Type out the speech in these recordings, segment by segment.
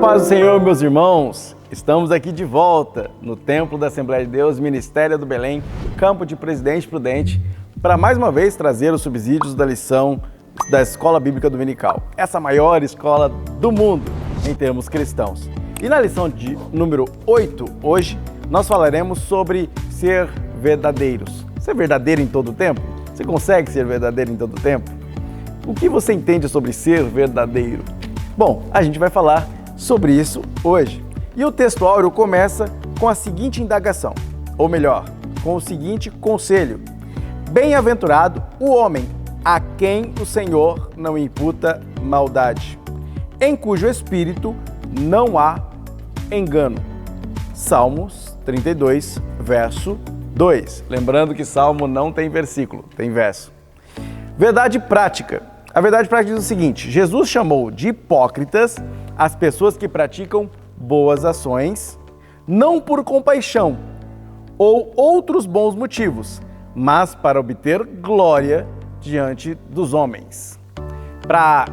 paz do Senhor, meus irmãos. Estamos aqui de volta no Templo da Assembleia de Deus, Ministério do Belém, Campo de Presidente Prudente, para mais uma vez trazer os subsídios da lição da Escola Bíblica Dominical, essa maior escola do mundo em termos cristãos. E na lição de número 8, hoje, nós falaremos sobre ser verdadeiros. Ser verdadeiro em todo o tempo? Você consegue ser verdadeiro em todo o tempo? O que você entende sobre ser verdadeiro? Bom, a gente vai falar sobre isso hoje. E o texto áureo começa com a seguinte indagação, ou melhor, com o seguinte conselho. Bem-aventurado o homem a quem o Senhor não imputa maldade, em cujo espírito não há engano. Salmos 32, verso 2. Lembrando que Salmo não tem versículo, tem verso. Verdade prática. A verdade prática diz o seguinte: Jesus chamou de hipócritas as pessoas que praticam boas ações, não por compaixão ou outros bons motivos, mas para obter glória diante dos homens. Para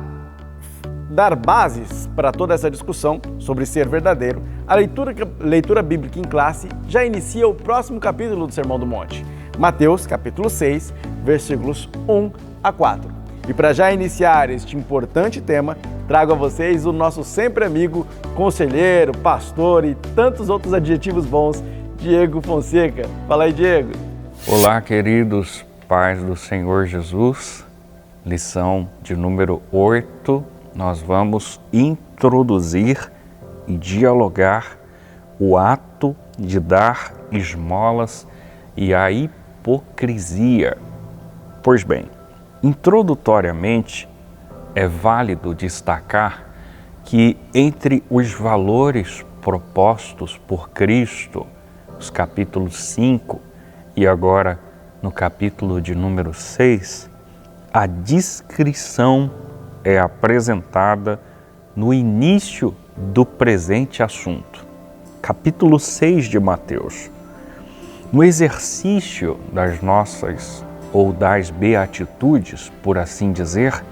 dar bases para toda essa discussão sobre ser verdadeiro, a leitura bíblica em classe já inicia o próximo capítulo do Sermão do Monte, Mateus capítulo 6, versículos 1 a 4. E para já iniciar este importante tema, trago a vocês o nosso sempre amigo, conselheiro, pastor e tantos outros adjetivos bons, Diego Fonseca. Fala aí, Diego. Olá, queridos pais do Senhor Jesus. Lição de número 8, nós vamos introduzir e dialogar o ato de dar esmolas e a hipocrisia. Pois bem, introdutoriamente, é válido destacar que entre os valores propostos por Cristo, os capítulos 5 e agora no capítulo de número 6, a discrição é apresentada no início do presente assunto. Capítulo 6 de Mateus. No exercício das nossas ou das beatitudes, por assim dizer,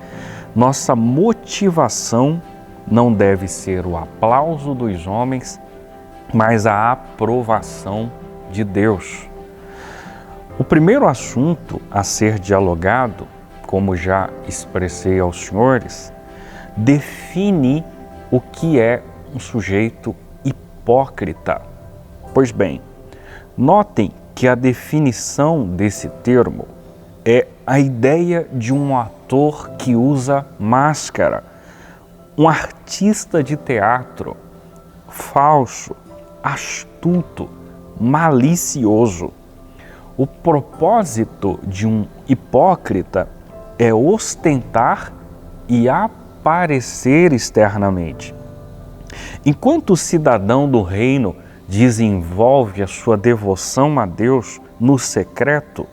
nossa motivação não deve ser o aplauso dos homens, mas a aprovação de Deus. O primeiro assunto a ser dialogado, como já expressei aos senhores, define o que é um sujeito hipócrita. Pois bem, notem que a definição desse termo é a ideia de um ator que usa máscara, um artista de teatro, falso, astuto, malicioso. O propósito de um hipócrita é ostentar e aparecer externamente. Enquanto o cidadão do reino desenvolve a sua devoção a Deus no secreto,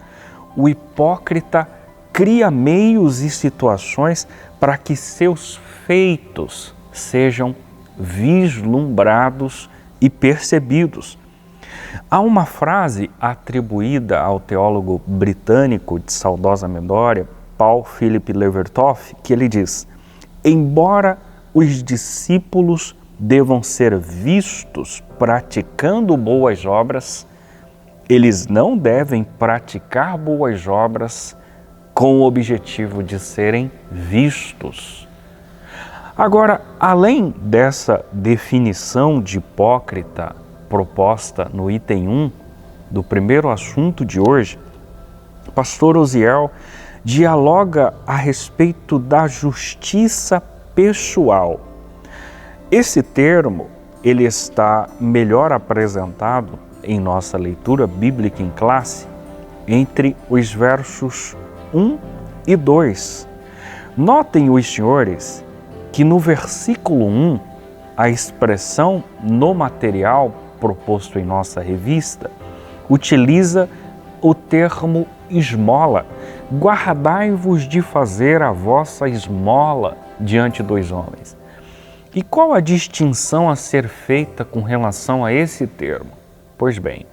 o hipócrita cria meios e situações para que seus feitos sejam vislumbrados e percebidos. Há uma frase atribuída ao teólogo britânico de saudosa memória, Paul Philip Levertov, que ele diz: embora os discípulos devam ser vistos praticando boas obras, eles não devem praticar boas obras com o objetivo de serem vistos. Agora, além dessa definição de hipócrita proposta no item 1 do primeiro assunto de hoje, pastor Osiel dialoga a respeito da justiça pessoal. Esse termo, ele está melhor apresentado em nossa leitura bíblica em classe entre os versos 1 e 2. Notem os senhores que no versículo 1, a expressão no material proposto em nossa revista utiliza o termo esmola. Guardai-vos de fazer a vossa esmola diante dos homens. E qual a distinção a ser feita com relação a esse termo? Pois bem,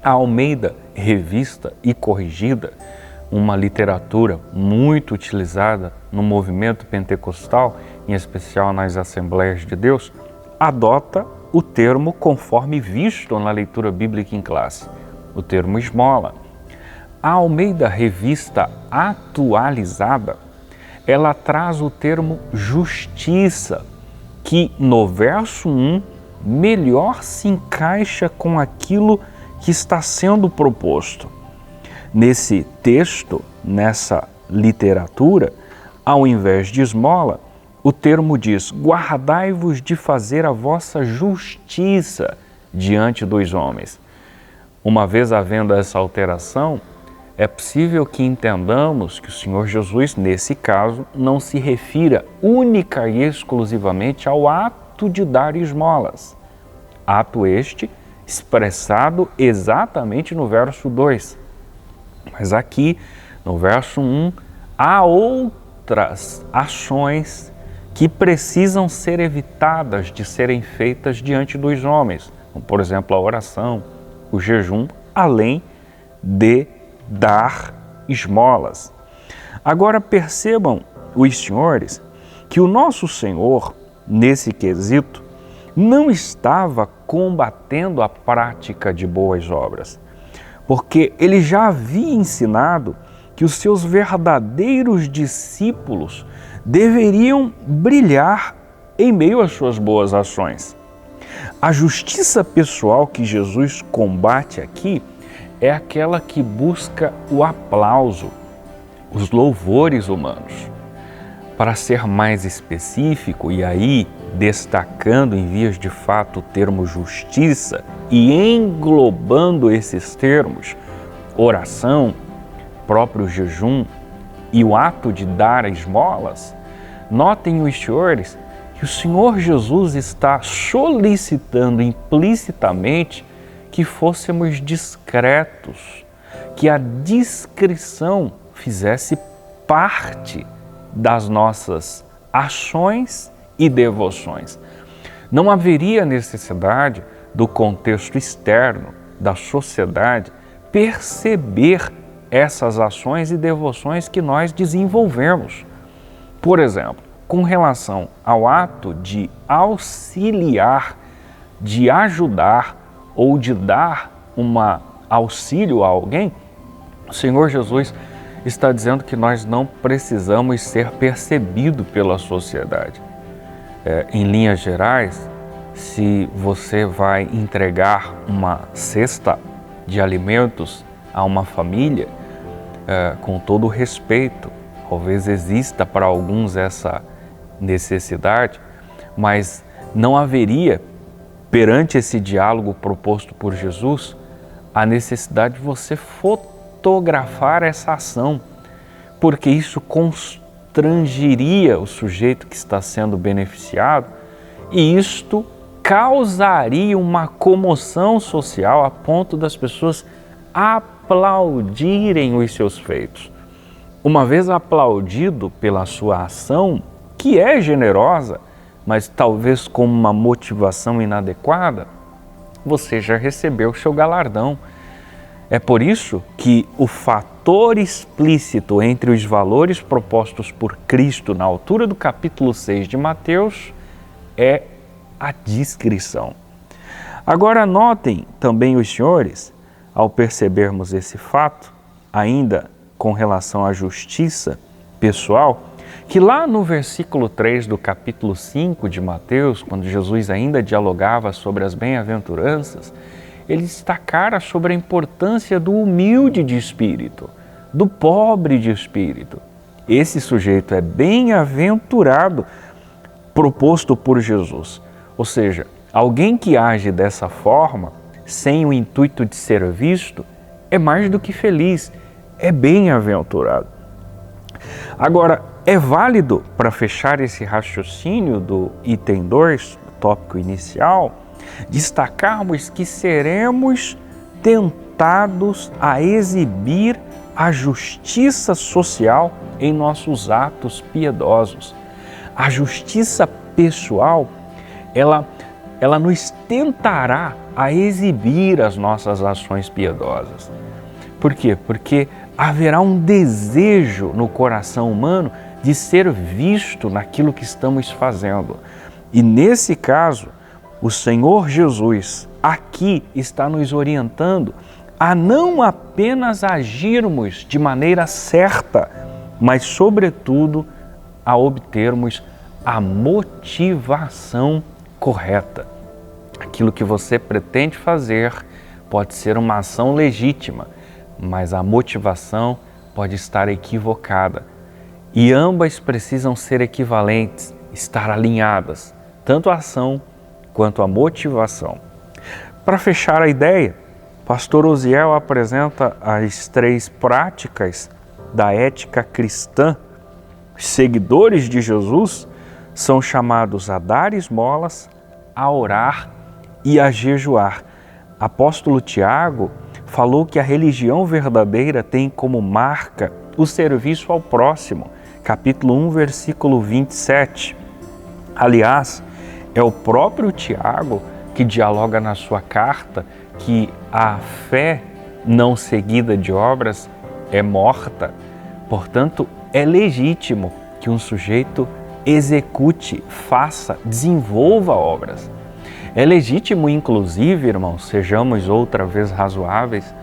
a Almeida Revista e Corrigida, uma literatura muito utilizada no movimento pentecostal, em especial nas Assembleias de Deus, adota o termo conforme visto na leitura bíblica em classe, o termo esmola. A Almeida Revista Atualizada, ela traz o termo justiça, que no verso 1 melhor se encaixa com aquilo que está sendo proposto. Nesse texto, nessa literatura, ao invés de esmola, o termo diz: guardai-vos de fazer a vossa justiça diante dos homens. Uma vez havendo essa alteração, é possível que entendamos que o Senhor Jesus, nesse caso, não se refira única e exclusivamente ao ato de dar esmolas. Ato este expressado exatamente no verso 2. Mas aqui, no verso 1, há outras ações que precisam ser evitadas de serem feitas diante dos homens, como, por exemplo, a oração, o jejum, além de dar esmolas. Agora percebam, os senhores, que o nosso Senhor, nesse quesito, não estava combatendo a prática de boas obras, porque ele já havia ensinado que os seus verdadeiros discípulos deveriam brilhar em meio às suas boas ações. A justiça pessoal que Jesus combate aqui é aquela que busca o aplauso, os louvores humanos. Para ser mais específico, e aí destacando em vias de fato o termo justiça e englobando esses termos, oração, próprio jejum e o ato de dar esmolas, notem os senhores que o Senhor Jesus está solicitando implicitamente que fôssemos discretos, que a discrição fizesse parte das nossas ações e devoções. Não haveria necessidade do contexto externo, da sociedade, perceber essas ações e devoções que nós desenvolvemos. Por exemplo, com relação ao ato de auxiliar, de ajudar ou de dar um auxílio a alguém, o Senhor Jesus está dizendo que nós não precisamos ser percebidos pela sociedade. Em linhas gerais, se você vai entregar uma cesta de alimentos a uma família, com todo o respeito, talvez exista para alguns essa necessidade, mas não haveria, perante esse diálogo proposto por Jesus, a necessidade de você fotografar essa ação, porque isso constrangeria o sujeito que está sendo beneficiado e isto causaria uma comoção social a ponto das pessoas aplaudirem os seus feitos. Uma vez aplaudido pela sua ação, que é generosa, mas talvez com uma motivação inadequada, você já recebeu o seu galardão. É por isso que o fator explícito entre os valores propostos por Cristo na altura do capítulo 6 de Mateus é a discrição. Agora notem também os senhores, ao percebermos esse fato, ainda com relação à justiça pessoal, que lá no versículo 3 do capítulo 5 de Mateus, quando Jesus ainda dialogava sobre as bem-aventuranças, ele destacara sobre a importância do humilde de espírito, do pobre de espírito. Esse sujeito é bem-aventurado, proposto por Jesus. Ou seja, alguém que age dessa forma, sem o intuito de ser visto, é mais do que feliz, é bem-aventurado. Agora, é válido, para fechar esse raciocínio do item 2, do tópico inicial, destacarmos que seremos tentados a exibir a justiça social em nossos atos piedosos. A justiça pessoal, ela nos tentará a exibir as nossas ações piedosas. Por quê? Porque haverá um desejo no coração humano de ser visto naquilo que estamos fazendo. E nesse caso, o Senhor Jesus aqui está nos orientando a não apenas agirmos de maneira certa, mas, sobretudo, a obtermos a motivação correta. Aquilo que você pretende fazer pode ser uma ação legítima, mas a motivação pode estar equivocada. E ambas precisam ser equivalentes, estar alinhadas, tanto a ação quanto a motivação. Para fechar a ideia, Pastor Osiel apresenta as 3 práticas da ética cristã. Os seguidores de Jesus são chamados a dar esmolas, a orar e a jejuar. Apóstolo Tiago falou que a religião verdadeira tem como marca o serviço ao próximo. Capítulo 1, versículo 27. Aliás, é o próprio Tiago que dialoga na sua carta que a fé não seguida de obras é morta. Portanto, é legítimo que um sujeito execute, faça, desenvolva obras. É legítimo, inclusive, irmãos, sejamos outra vez razoáveis,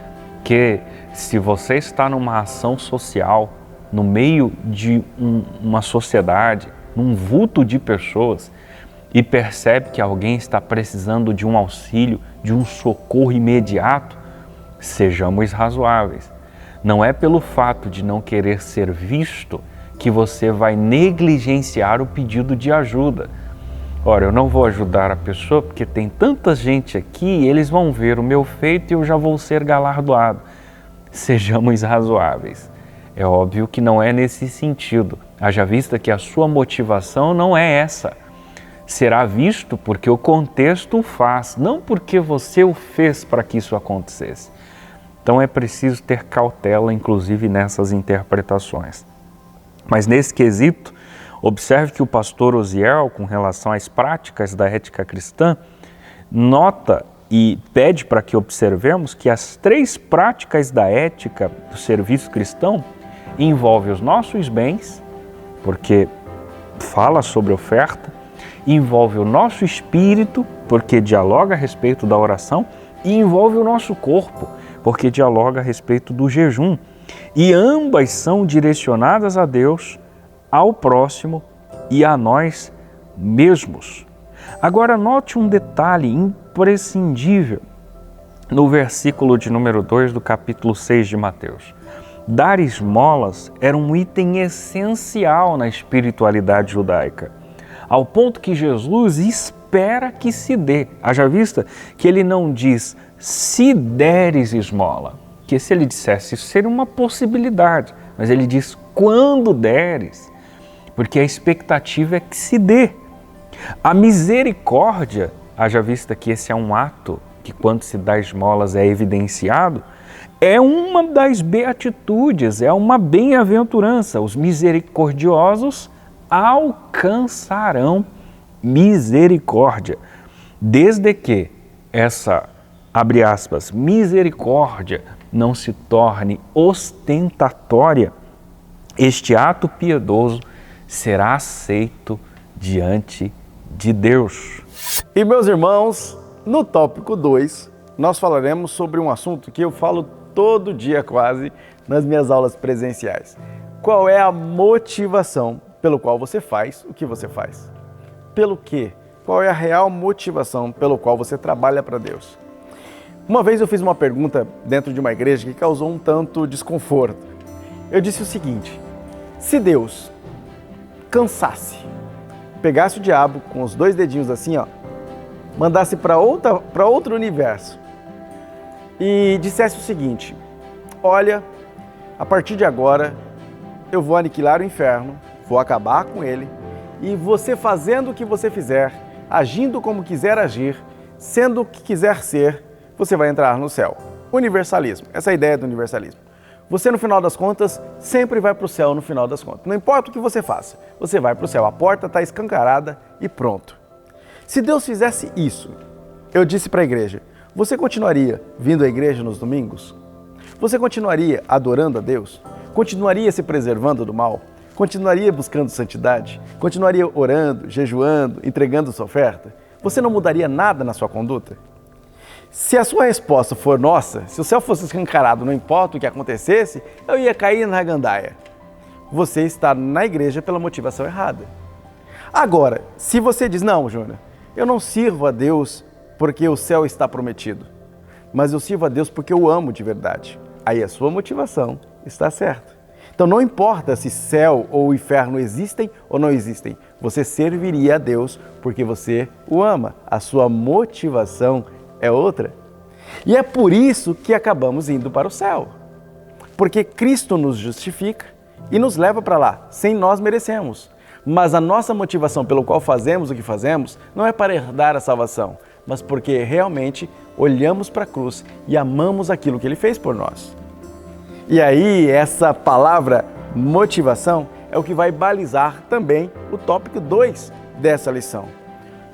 que se você está numa ação social, no meio de uma sociedade, num vulto de pessoas, e percebe que alguém está precisando de um auxílio, de um socorro imediato, sejamos razoáveis. Não é pelo fato de não querer ser visto que você vai negligenciar o pedido de ajuda. Ora, eu não vou ajudar a pessoa porque tem tanta gente aqui, eles vão ver o meu feito e eu já vou ser galardoado. Sejamos razoáveis. É óbvio que não é nesse sentido, haja vista que a sua motivação não é essa. Será visto porque o contexto o faz, não porque você o fez para que isso acontecesse. Então é preciso ter cautela, inclusive nessas interpretações. Mas nesse quesito, observe que o pastor Osiel, com relação às práticas da ética cristã, nota e pede para que observemos que as 3 práticas da ética do serviço cristão envolvem os nossos bens, porque fala sobre oferta, envolve o nosso espírito, porque dialoga a respeito da oração, e envolve o nosso corpo, porque dialoga a respeito do jejum. E ambas são direcionadas a Deus, ao próximo e a nós mesmos. Agora note um detalhe imprescindível no versículo de número 2 do capítulo 6 de Mateus. Dar esmolas era um item essencial na espiritualidade judaica, ao ponto que Jesus espera que se dê. Haja vista que ele não diz se deres esmola, que se ele dissesse isso seria uma possibilidade, mas ele diz quando deres, porque a expectativa é que se dê. A misericórdia, haja vista que esse é um ato que quando se dá esmolas é evidenciado, é uma das beatitudes, é uma bem-aventurança. Os misericordiosos alcançarão misericórdia. Desde que essa, abre aspas, misericórdia não se torne ostentatória, este ato piedoso será aceito diante de Deus. E meus irmãos, no tópico 2, nós falaremos sobre um assunto que eu falo todo dia quase nas minhas aulas presenciais. Qual é a motivação pelo qual você faz o que você faz? Pelo quê? Qual é a real motivação pelo qual você trabalha para Deus? Uma vez eu fiz uma pergunta dentro de uma igreja que causou um tanto desconforto. Eu disse o seguinte: se Deus cansasse, pegasse o diabo com os 2 dedinhos assim, ó, mandasse para outro universo e dissesse o seguinte: olha, a partir de agora eu vou aniquilar o inferno, vou acabar com ele, e você fazendo o que você fizer, agindo como quiser agir, sendo o que quiser ser, você vai entrar no céu. Universalismo, essa é a ideia do universalismo. Você, no final das contas, sempre vai para o céu no final das contas. Não importa o que você faça, você vai para o céu. A porta está escancarada e pronto. Se Deus fizesse isso, eu disse para a igreja, você continuaria vindo à igreja nos domingos? Você continuaria adorando a Deus? Continuaria se preservando do mal? Continuaria buscando santidade? Continuaria orando, jejuando, entregando sua oferta? você não mudaria nada na sua conduta? Se a sua resposta for, nossa, se o céu fosse escancarado, não importa o que acontecesse, eu ia cair na gandaia. Você está na igreja pela motivação errada. Agora, se você diz, não, Júnior, eu não sirvo a Deus porque o céu está prometido, mas eu sirvo a Deus porque eu amo de verdade. Aí a sua motivação está certa. Então não importa se céu ou inferno existem ou não existem, você serviria a Deus porque você o ama. A sua motivação é outra. E é por isso que acabamos indo para o céu. Porque Cristo nos justifica e nos leva para lá, sem nós merecemos. Mas a nossa motivação pelo qual fazemos o que fazemos não é para herdar a salvação, mas porque realmente olhamos para a cruz e amamos aquilo que Ele fez por nós. E aí, essa palavra motivação é o que vai balizar também o tópico 2 dessa lição.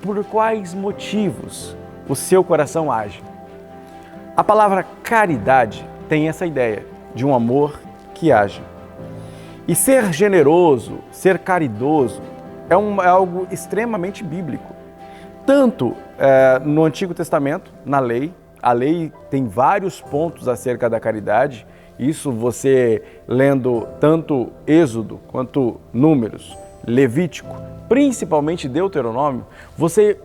Por quais motivos o seu coração age? A palavra caridade tem essa ideia de um amor que age. E ser generoso, ser caridoso, é algo extremamente bíblico. Tanto no Antigo Testamento, na lei, a lei tem vários pontos acerca da caridade. Isso você lendo tanto Êxodo quanto Números, Levítico, principalmente Deuteronômio, você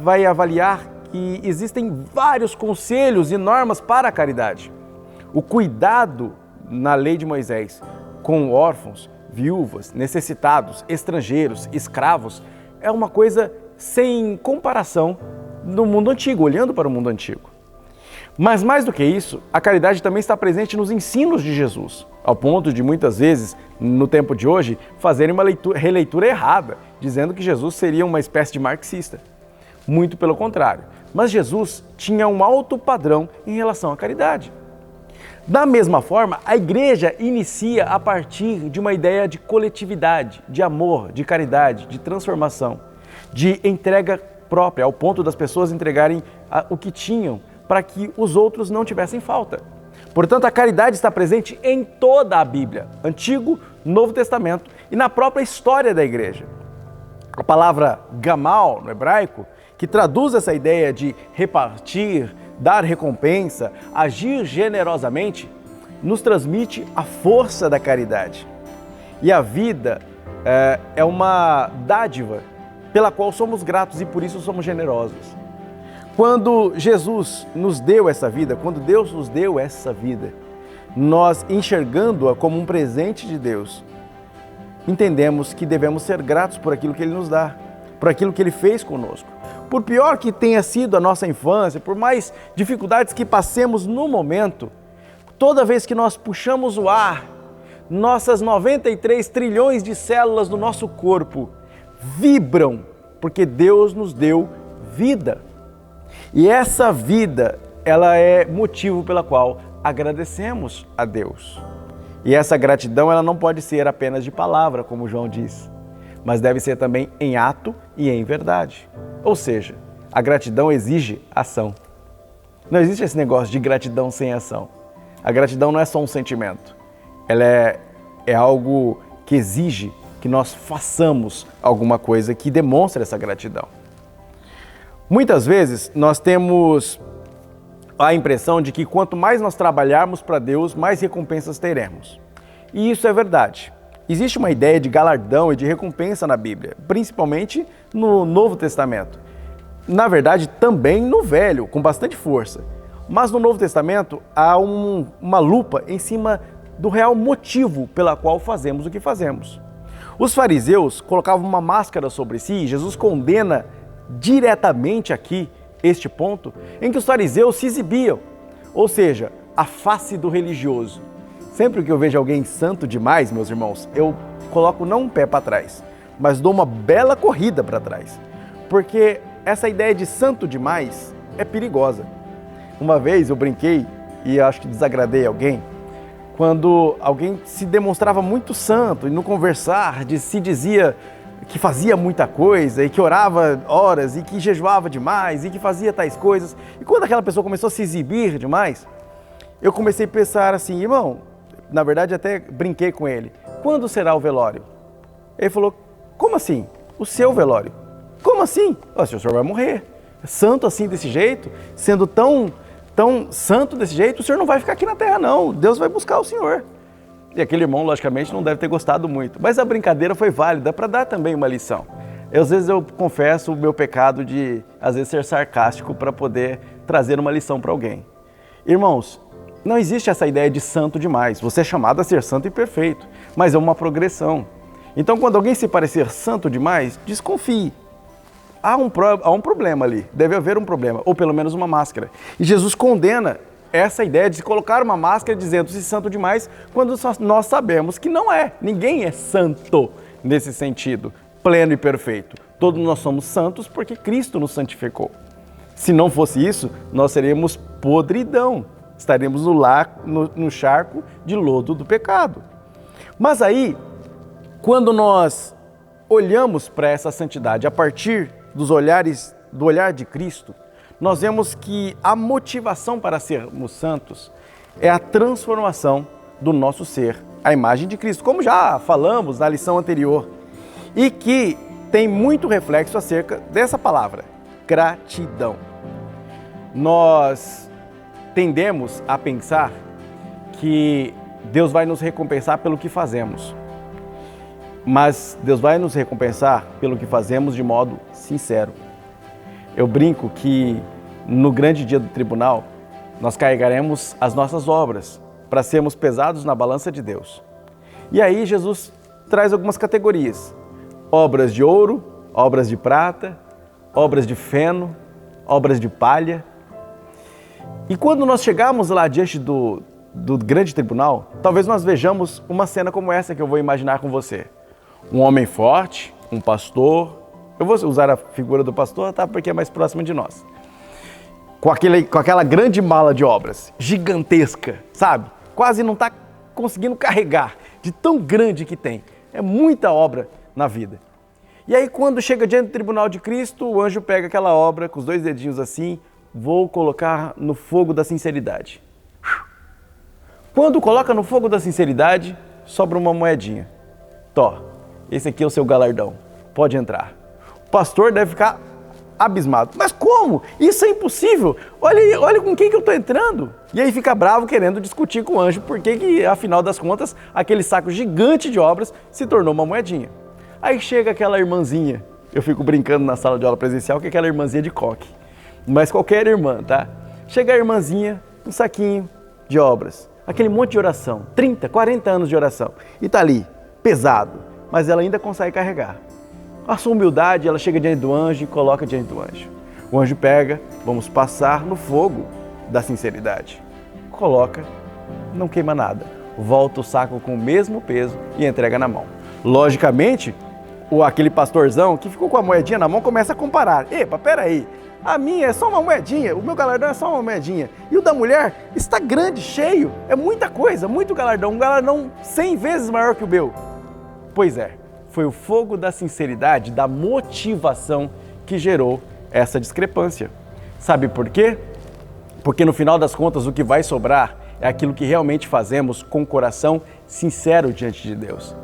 vai avaliar que existem vários conselhos e normas para a caridade. O cuidado na lei de Moisés com órfãos, viúvas, necessitados, estrangeiros, escravos, é uma coisa sem comparação no mundo antigo, olhando para o mundo antigo. Mas mais do que isso, a caridade também está presente nos ensinos de Jesus, ao ponto de muitas vezes, no tempo de hoje, fazerem uma releitura errada, dizendo que Jesus seria uma espécie de marxista. Muito pelo contrário. Mas Jesus tinha um alto padrão em relação à caridade. Da mesma forma, a igreja inicia a partir de uma ideia de coletividade, de amor, de caridade, de transformação, de entrega própria, ao ponto das pessoas entregarem o que tinham para que os outros não tivessem falta. Portanto, a caridade está presente em toda a Bíblia, Antigo, Novo Testamento e na própria história da igreja. A palavra gamal, no hebraico, que traduz essa ideia de repartir, dar recompensa, agir generosamente, nos transmite a força da caridade. E a vida é uma dádiva pela qual somos gratos e por isso somos generosos. Quando Jesus nos deu essa vida, quando Deus nos deu essa vida, nós enxergando-a como um presente de Deus, entendemos que devemos ser gratos por aquilo que Ele nos dá, por aquilo que Ele fez conosco. Por pior que tenha sido a nossa infância, por mais dificuldades que passemos no momento, toda vez que nós puxamos o ar, nossas 93 trilhões de células do nosso corpo vibram, porque Deus nos deu vida. E essa vida, ela é motivo pela qual agradecemos a Deus. E essa gratidão, ela não pode ser apenas de palavra, como João diz, mas deve ser também em ato e em verdade. Ou seja, a gratidão exige ação. Não existe esse negócio de gratidão sem ação. A gratidão não é só um sentimento. Ela é algo que exige que nós façamos alguma coisa que demonstre essa gratidão. Muitas vezes nós temos a impressão de que quanto mais nós trabalharmos para Deus, mais recompensas teremos. E isso é verdade. Existe uma ideia de galardão e de recompensa na Bíblia, principalmente no Novo Testamento. Na verdade, também no Velho, com bastante força. Mas no Novo Testamento há uma lupa em cima do real motivo pela qual fazemos o que fazemos. Os fariseus colocavam uma máscara sobre si e Jesus condena diretamente aqui este ponto em que os fariseus se exibiam, ou seja, a face do religioso. Sempre que eu vejo alguém santo demais, meus irmãos, eu coloco não um pé para trás, mas dou uma bela corrida para trás, porque essa ideia de santo demais é perigosa. Uma vez eu brinquei e acho que desagradei alguém, quando alguém se demonstrava muito santo e no conversar se dizia que fazia muita coisa e que orava horas e que jejuava demais e que fazia tais coisas. E quando aquela pessoa começou a se exibir demais, eu comecei a pensar assim, irmão, na verdade até brinquei com ele, quando será o velório? Ele falou, como assim? O seu velório? Como assim? O senhor vai morrer. Santo assim desse jeito, sendo tão santo desse jeito, o senhor não vai ficar aqui na terra não, Deus vai buscar o senhor. E aquele irmão, logicamente, não deve ter gostado muito, mas a brincadeira foi válida para dar também uma lição. Às vezes eu confesso o meu pecado de, às vezes, ser sarcástico para poder trazer uma lição para alguém. Irmãos, não existe essa ideia de santo demais, você é chamado a ser santo e perfeito, mas é uma progressão. Então, quando alguém se parecer santo demais, desconfie. Há um problema ali, deve haver um problema, ou pelo menos uma máscara. E Jesus condena essa ideia de se colocar uma máscara dizendo-se santo demais, quando nós sabemos que não é. Ninguém é santo nesse sentido, pleno e perfeito. Todos nós somos santos porque Cristo nos santificou. Se não fosse isso, nós seríamos podridão, estaremos no charco de lodo do pecado. Mas aí, quando nós olhamos para essa santidade a partir do olhar de Cristo, nós vemos que a motivação para sermos santos é a transformação do nosso ser, a imagem de Cristo, como já falamos na lição anterior, e que tem muito reflexo acerca dessa palavra, gratidão. Nós tendemos a pensar que Deus vai nos recompensar pelo que fazemos, mas Deus vai nos recompensar pelo que fazemos de modo sincero. Eu brinco que no grande dia do tribunal, nós carregaremos as nossas obras para sermos pesados na balança de Deus. E aí Jesus traz algumas categorias: obras de ouro, obras de prata, obras de feno, obras de palha. E quando nós chegarmos lá diante do grande tribunal, talvez nós vejamos uma cena como essa que eu vou imaginar com você. Um homem forte, um pastor, eu vou usar a figura do pastor, tá? Porque é mais próximo de nós. Com aquela grande mala de obras, gigantesca, sabe? Quase não está conseguindo carregar, de tão grande que tem. É muita obra na vida. E aí quando chega diante do tribunal de Cristo, o anjo pega aquela obra com os 2 dedinhos assim, vou colocar no fogo da sinceridade. Quando coloca no fogo da sinceridade, sobra uma moedinha. Tó. Esse aqui é o seu galardão, pode entrar. O pastor deve ficar abismado. Mas como? Isso é impossível. Olha com quem que eu estou entrando. E aí fica bravo querendo discutir com o anjo porque que, afinal das contas, aquele saco gigante de obras se tornou uma moedinha. Aí chega aquela irmãzinha, eu fico brincando na sala de aula presencial que é aquela irmãzinha de coque. Mas qualquer irmã, tá? Chega a irmãzinha, um saquinho de obras, aquele monte de oração, 30, 40 anos de oração. E tá ali, pesado. Mas ela ainda consegue carregar. A sua humildade, ela chega diante do anjo e coloca diante do anjo. O anjo pega, vamos passar no fogo da sinceridade. Coloca, não queima nada. Volta o saco com o mesmo peso e entrega na mão. Logicamente, aquele pastorzão que ficou com a moedinha na mão começa a comparar. Epa, peraí, a minha é só uma moedinha, o meu galardão é só uma moedinha. E o da mulher está grande, cheio, é muita coisa, muito galardão. Um galardão 100 vezes maior que o meu. Pois é, foi o fogo da sinceridade, da motivação que gerou essa discrepância. Sabe por quê? Porque no final das contas o que vai sobrar é aquilo que realmente fazemos com o coração sincero diante de Deus.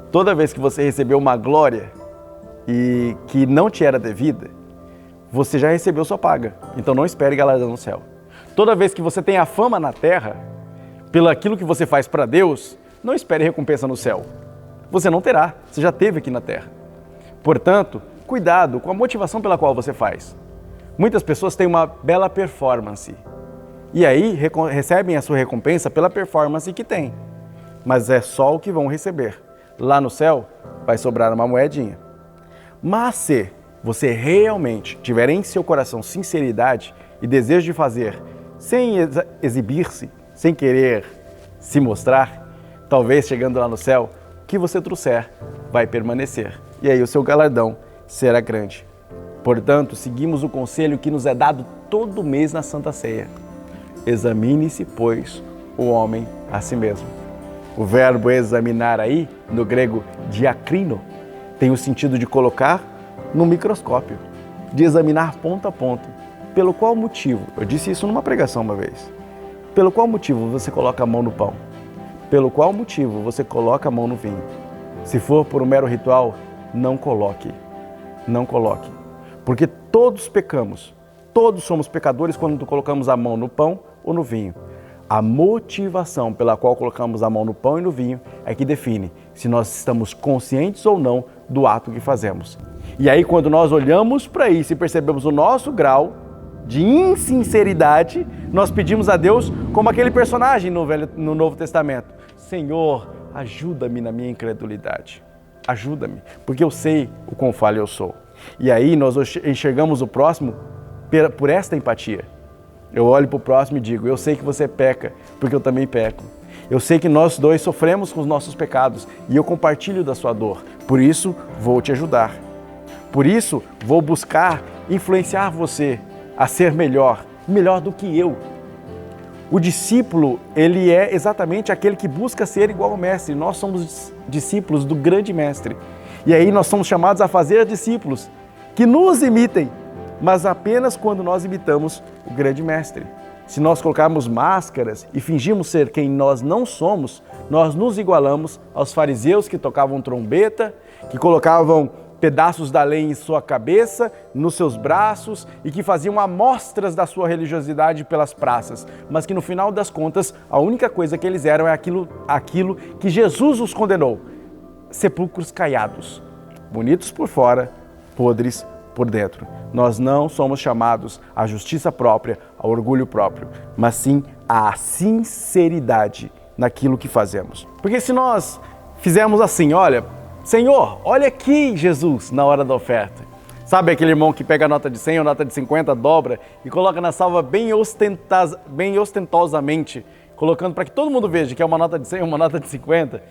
Toda vez que você recebeu uma glória e que não te era devida, você já recebeu sua paga. Então não espere galardão no céu. Toda vez que você tem a fama na terra, pelo aquilo que você faz para Deus, não espere recompensa no céu. Você não terá, você já teve aqui na terra. Portanto, cuidado com a motivação pela qual você faz. Muitas pessoas têm uma bela performance e aí recebem a sua recompensa pela performance que têm. Mas é só o que vão receber. Lá no céu vai sobrar uma moedinha. Mas se você realmente tiver em seu coração sinceridade e desejo de fazer sem exibir-se, sem querer se mostrar, talvez chegando lá no céu, o que você trouxer vai permanecer. E aí o seu galardão será grande. Portanto, seguimos o conselho que nos é dado todo mês na Santa Ceia. Examine-se, pois, o homem a si mesmo. O verbo examinar aí, no grego diakrino, tem o sentido de colocar no microscópio, de examinar ponto a ponto. Pelo qual motivo? Eu disse isso numa pregação uma vez. Pelo qual motivo você coloca a mão no pão? Pelo qual motivo você coloca a mão no vinho? Se for por um mero ritual, não coloque. Não coloque. Porque todos pecamos, todos somos pecadores quando colocamos a mão no pão ou no vinho. A motivação pela qual colocamos a mão no pão e no vinho é que define se nós estamos conscientes ou não do ato que fazemos. E aí, quando nós olhamos para isso e percebemos o nosso grau de insinceridade, nós pedimos a Deus como aquele personagem no Novo Testamento: Senhor, ajuda-me na minha incredulidade. Ajuda-me, porque eu sei o quão falho eu sou. E aí nós enxergamos o próximo por esta empatia. Eu olho para o próximo e digo: eu sei que você peca, porque eu também peco. Eu sei que nós dois sofremos com os nossos pecados e eu compartilho da sua dor. Por isso, vou te ajudar. Por isso, vou buscar influenciar você a ser melhor do que eu. O discípulo, ele é exatamente aquele que busca ser igual ao mestre. Nós somos discípulos do grande mestre. E aí nós somos chamados a fazer discípulos que nos imitem, mas apenas quando nós imitamos o grande mestre. Se nós colocarmos máscaras e fingirmos ser quem nós não somos, nós nos igualamos aos fariseus que tocavam trombeta, que colocavam pedaços da lei em sua cabeça, nos seus braços e que faziam amostras da sua religiosidade pelas praças, mas que no final das contas a única coisa que eles eram é aquilo que Jesus os condenou: sepulcros caiados, bonitos por fora, podres por dentro. Nós não somos chamados à justiça própria, ao orgulho próprio, mas sim à sinceridade naquilo que fazemos. Porque se nós fizermos assim: olha, Senhor, olha aqui Jesus, na hora da oferta. Sabe aquele irmão que pega a nota de 100 ou nota de 50, dobra e coloca na salva bem ostentosamente, colocando para que todo mundo veja que é uma nota de 100 ou uma nota de 50,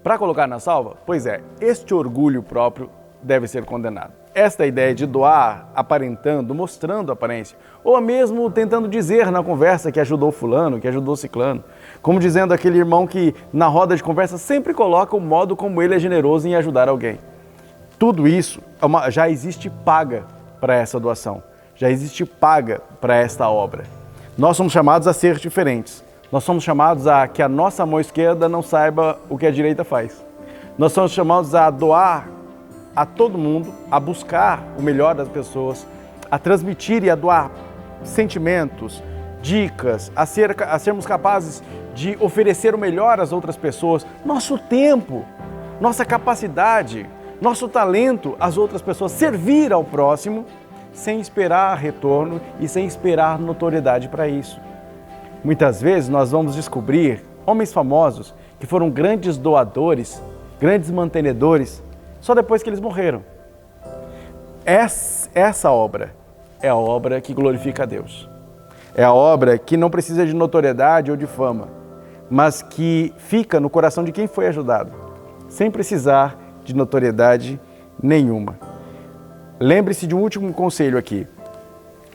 para colocar na salva? Pois é, este orgulho próprio deve ser condenado. Esta ideia de doar aparentando, mostrando aparência, ou mesmo tentando dizer na conversa que ajudou fulano, que ajudou ciclano, como dizendo aquele irmão que na roda de conversa sempre coloca o modo como ele é generoso em ajudar alguém. Tudo isso já existe paga para essa doação, já existe paga para esta obra. Nós somos chamados a ser diferentes. Nós somos chamados a que a nossa mão esquerda não saiba o que a direita faz. Nós somos chamados a doar a todo mundo, a buscar o melhor das pessoas, a transmitir e a doar sentimentos, dicas, a sermos capazes de oferecer o melhor às outras pessoas, nosso tempo, nossa capacidade, nosso talento às outras pessoas, servir ao próximo sem esperar retorno e sem esperar notoriedade para isso. Muitas vezes nós vamos descobrir homens famosos que foram grandes doadores, grandes mantenedores, só depois que eles morreram. Essa obra é a obra que glorifica a Deus. É a obra que não precisa de notoriedade ou de fama, mas que fica no coração de quem foi ajudado, sem precisar de notoriedade nenhuma. Lembre-se de um último conselho aqui.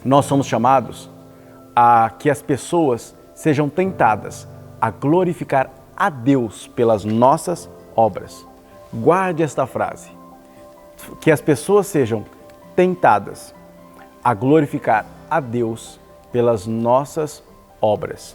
Nós somos chamados a que as pessoas sejam tentadas a glorificar a Deus pelas nossas obras. Guarde esta frase, que as pessoas sejam tentadas a glorificar a Deus pelas nossas obras.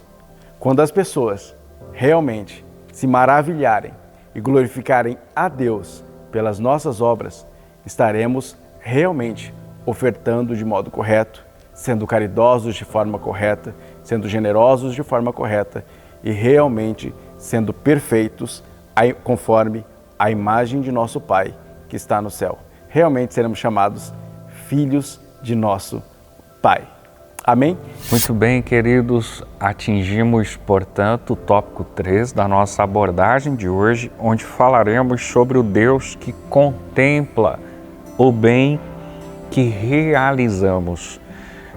Quando as pessoas realmente se maravilharem e glorificarem a Deus pelas nossas obras, estaremos realmente ofertando de modo correto, sendo caridosos de forma correta, sendo generosos de forma correta e realmente sendo perfeitos conforme a imagem de nosso Pai que está no céu. Realmente seremos chamados filhos de nosso Pai. Amém? Muito bem, queridos. Atingimos, portanto, o tópico 3 da nossa abordagem de hoje, onde falaremos sobre o Deus que contempla o bem que realizamos.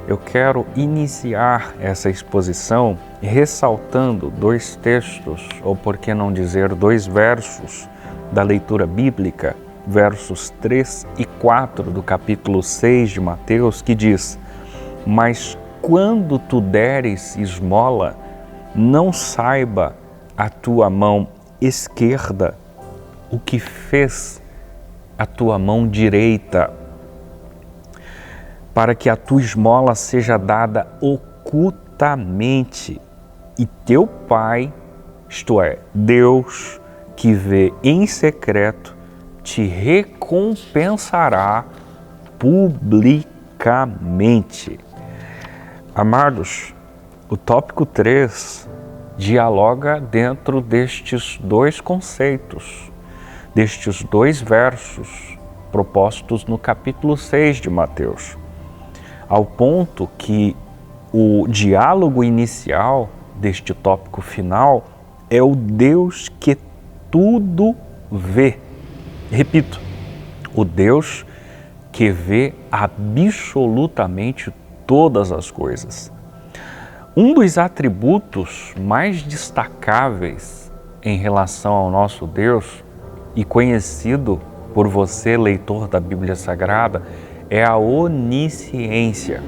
Eu quero iniciar essa exposição ressaltando 2 textos, ou por que não dizer 2 versos, da leitura bíblica, versos 3 e 4 do capítulo 6 de Mateus, que diz: mas quando tu deres esmola, não saiba a tua mão esquerda o que fez a tua mão direita, para que a tua esmola seja dada ocultamente, e teu Pai, isto é, Deus, que vê em secreto, te recompensará publicamente. Amados, o tópico 3 dialoga dentro destes dois conceitos, destes dois versos propostos no capítulo 6 de Mateus, ao ponto que o diálogo inicial deste tópico final é o Deus que tudo vê. Repito, o Deus que vê absolutamente todas as coisas. Um dos atributos mais destacáveis em relação ao nosso Deus e conhecido por você, leitor da Bíblia Sagrada, é a onisciência.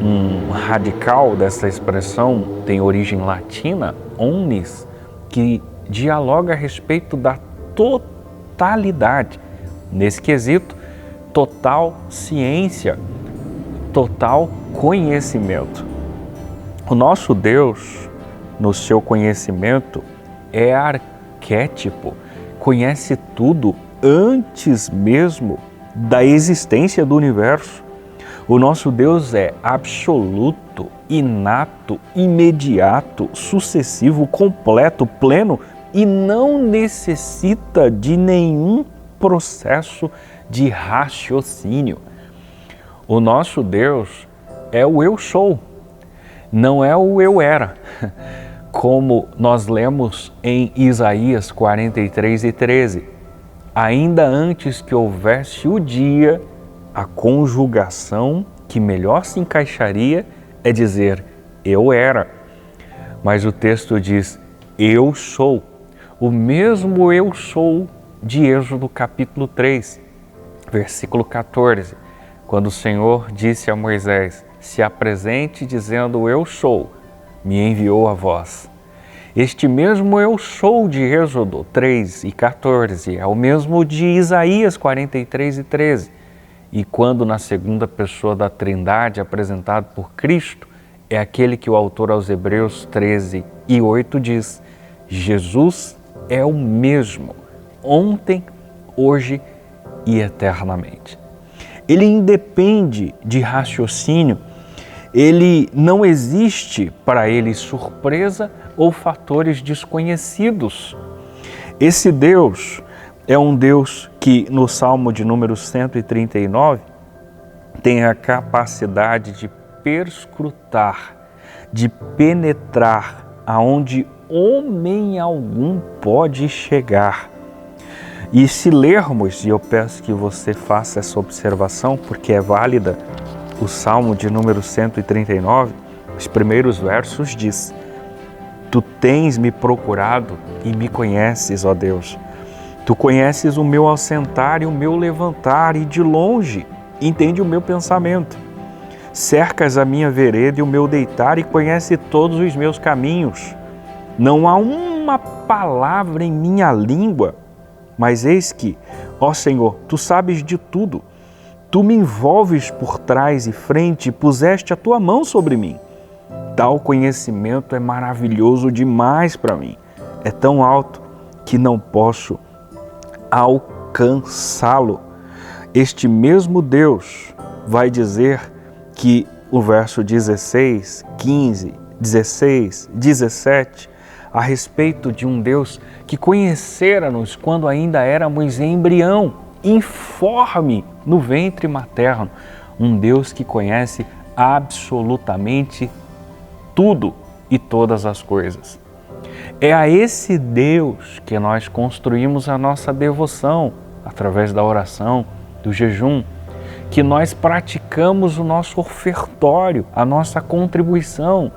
Um radical dessa expressão tem origem latina, omnis, que dialoga a respeito da totalidade. Nesse quesito, total ciência, total conhecimento. O nosso Deus, no seu conhecimento, é arquétipo, conhece tudo antes mesmo da existência do universo. O nosso Deus é absoluto, inato, imediato, sucessivo, completo, pleno e não necessita de nenhum processo de raciocínio. O nosso Deus é o eu sou, não é o eu era, como nós lemos em Isaías 43:13. Ainda antes que houvesse o dia, a conjugação que melhor se encaixaria é dizer eu era. Mas o texto diz eu sou, o mesmo eu sou de Êxodo capítulo 3, versículo 14, quando o Senhor disse a Moisés: se apresente dizendo eu sou, me enviou a vós. Este mesmo eu sou de Êxodo 3:14 é o mesmo de Isaías 43:13. E quando na segunda pessoa da Trindade apresentado por Cristo, é aquele que o autor aos Hebreus 13:8 diz: Jesus é o mesmo, ontem, hoje e eternamente. Ele independe de raciocínio, ele não existe para ele surpresa ou fatores desconhecidos. Esse Deus é um Deus que no Salmo de número 139 tem a capacidade de perscrutar, de penetrar aonde homem algum pode chegar. E se lermos, e eu peço que você faça essa observação porque é válida, o Salmo de número 139, os primeiros versos diz: Tu tens me procurado e me conheces, ó Deus. Tu conheces o meu assentar e o meu levantar, e de longe entende o meu pensamento. Cercas a minha vereda e o meu deitar, e conhece todos os meus caminhos. Não há uma palavra em minha língua, mas eis que, ó Senhor, Tu sabes de tudo. Tu me envolves por trás e frente e puseste a Tua mão sobre mim. Tal conhecimento é maravilhoso demais para mim. É tão alto que não posso alcançá-lo. Este mesmo Deus vai dizer que o verso 16, 15, 16, 17, a respeito de um Deus que conhecera-nos quando ainda éramos embrião, informe no ventre materno. Um Deus que conhece absolutamente tudo e todas as coisas. É a esse Deus que nós construímos a nossa devoção, através da oração, do jejum, que nós praticamos o nosso ofertório, a nossa contribuição,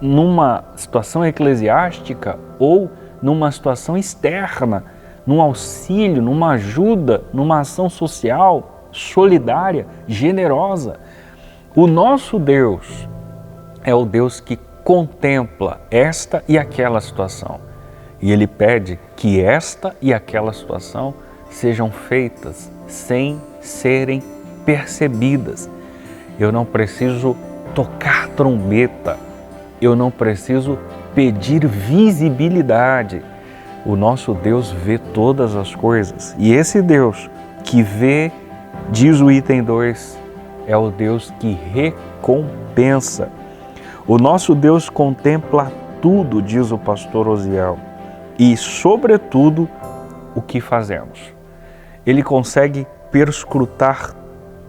numa situação eclesiástica ou numa situação externa, num auxílio, numa ajuda, numa ação social, solidária, generosa. O nosso Deus é o Deus que contempla esta e aquela situação. E Ele pede que esta e aquela situação sejam feitas sem serem percebidas. Eu não preciso tocar trombeta, eu não preciso pedir visibilidade. O nosso Deus vê todas as coisas. E esse Deus que vê Diz o item 2, é o Deus que recompensa. O nosso Deus contempla tudo, diz o pastor Osiel, e, sobretudo, o que fazemos. Ele consegue perscrutar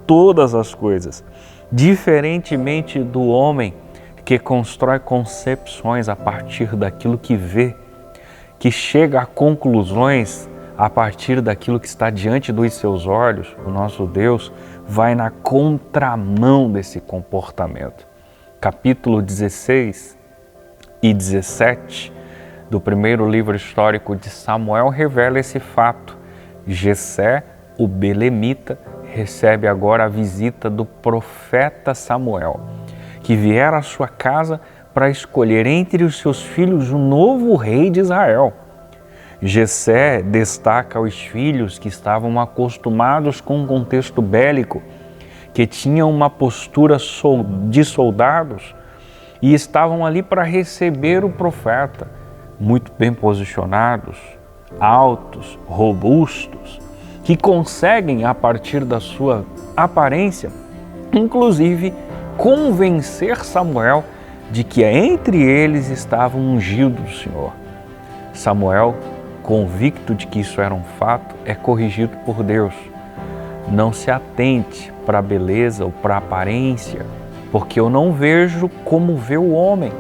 todas as coisas, diferentemente do homem que constrói concepções a partir daquilo que vê, que chega a conclusões a partir daquilo que está diante dos seus olhos. O nosso Deus vai na contramão desse comportamento. Capítulo 16 e 17 do primeiro livro histórico de Samuel revela esse fato. Jessé, o belemita, recebe agora a visita do profeta Samuel, que viera à sua casa para escolher entre os seus filhos o novo rei de Israel. Jessé destaca os filhos que estavam acostumados com um contexto bélico, que tinham uma postura de soldados e estavam ali para receber o profeta, muito bem posicionados, altos, robustos, que conseguem, a partir da sua aparência, inclusive convencer Samuel de que entre eles estava um ungido do Senhor. Samuel, convicto de que isso era um fato, é corrigido por Deus. Não se atente para a beleza ou para a aparência, porque eu não vejo como vê o homem.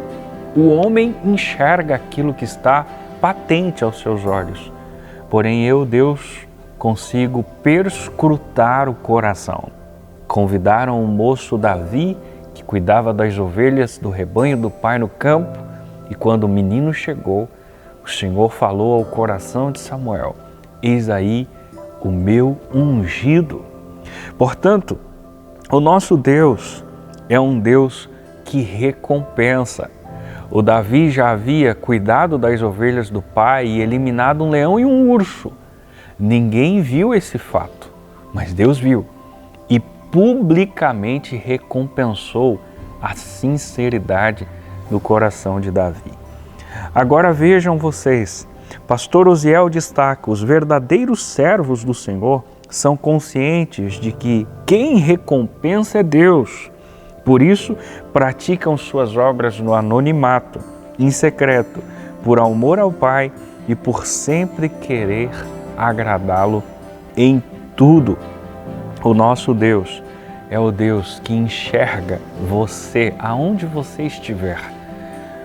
O homem enxerga aquilo que está patente aos seus olhos. Porém, eu, Deus, consigo perscrutar o coração. Convidaram o moço Davi, que cuidava das ovelhas do rebanho do pai no campo, e quando o menino chegou, o Senhor falou ao coração de Samuel: eis aí o meu ungido. Portanto, o nosso Deus é um Deus que recompensa. O Davi já havia cuidado das ovelhas do pai e eliminado um leão e um urso. Ninguém viu esse fato, mas Deus viu e publicamente recompensou a sinceridade do coração de Davi. Agora vejam vocês, pastor Osiel destaca: os verdadeiros servos do Senhor são conscientes de que quem recompensa é Deus. Por isso, praticam suas obras no anonimato, em secreto, por amor ao Pai e por sempre querer agradá-lo em tudo. O nosso Deus é o Deus que enxerga você aonde você estiver.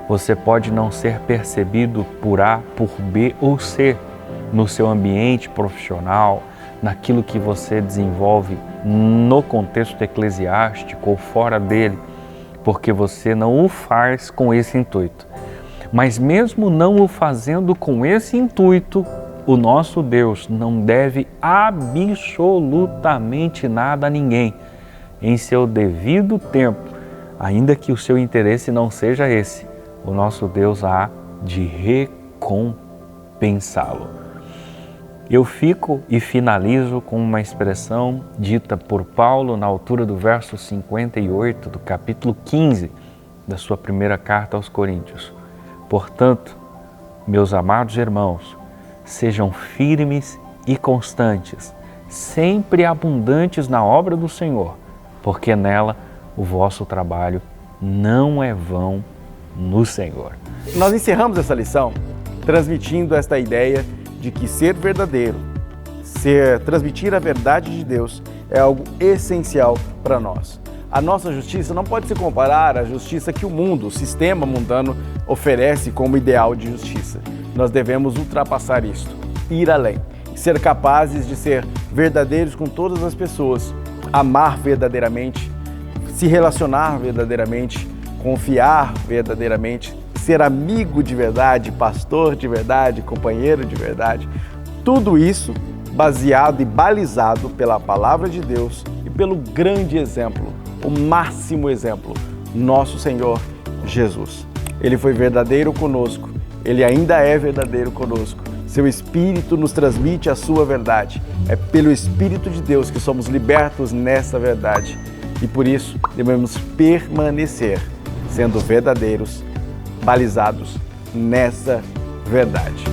Você pode não ser percebido por A, por B ou C, no seu ambiente profissional, naquilo que você desenvolve no contexto eclesiástico ou fora dele, porque você não o faz com esse intuito. Mas mesmo não o fazendo com esse intuito, o nosso Deus não deve absolutamente nada a ninguém, em seu devido tempo, ainda que o seu interesse não seja esse. O nosso Deus há de recompensá-lo. Eu fico e finalizo com uma expressão dita por Paulo na altura do verso 58 do capítulo 15 da sua primeira carta aos Coríntios. Portanto, meus amados irmãos, sejam firmes e constantes, sempre abundantes na obra do Senhor, porque nela o vosso trabalho não é vão no Senhor. Nós encerramos essa lição transmitindo esta ideia de que ser verdadeiro, transmitir a verdade de Deus é algo essencial para nós. A nossa justiça não pode se comparar à justiça que o mundo, o sistema mundano, oferece como ideal de justiça. Nós devemos ultrapassar isto, ir além, ser capazes de ser verdadeiros com todas as pessoas, amar verdadeiramente, se relacionar verdadeiramente, confiar verdadeiramente, ser amigo de verdade, pastor de verdade, companheiro de verdade. Tudo isso baseado e balizado pela palavra de Deus e pelo grande exemplo, o máximo exemplo, nosso Senhor Jesus. Ele foi verdadeiro conosco, Ele ainda é verdadeiro conosco. Seu Espírito nos transmite a sua verdade. É pelo Espírito de Deus que somos libertos nessa verdade. E por isso devemos permanecer sendo verdadeiros, balizados nessa verdade.